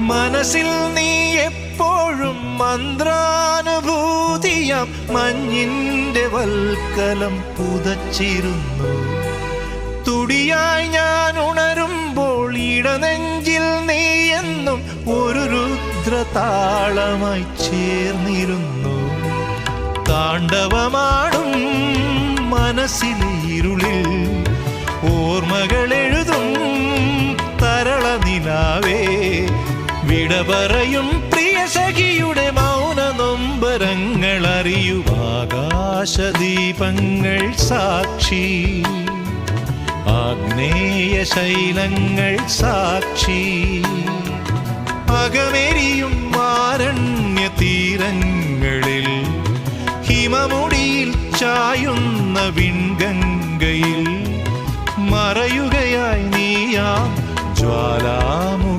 മനസ്സിൽ നീ എപ്പോഴും മന്ത്രാനുഭൂതിയാം മഞ്ഞിന്റെ വൽക്കലം പുതച്ചിരുന്നു. തുടിയായി ഞാൻ ഉണരുമ്പോൾ ഇടനെഞ്ചിൽ നീ എന്നും ഒരു രുദ്രതാളമായി ചേർന്നിരുന്നു. താണ്ഡവമാടും മനസ്സിലെ ഇരുളിൽ ഓർമ്മകളെഴുതും തരള നിലാവേ, വിട പറയും പ്രിയ സഖിയുടെ മൗന നൊമ്പരങ്ങൾ അറിയൂ. ആകാശദീപങ്ങൾ സാക്ഷി, ആഗ്നേയ ശൈലങ്ങൾ സാക്ഷി, അകമെരിയും ആരണ്യ തീരങ്ങളിൽ ഹിമമുടിയിൽ ചായുന്ന വിൺഗംഗയിൽ മറയുകയായി നീയാം ജ്വാലാമു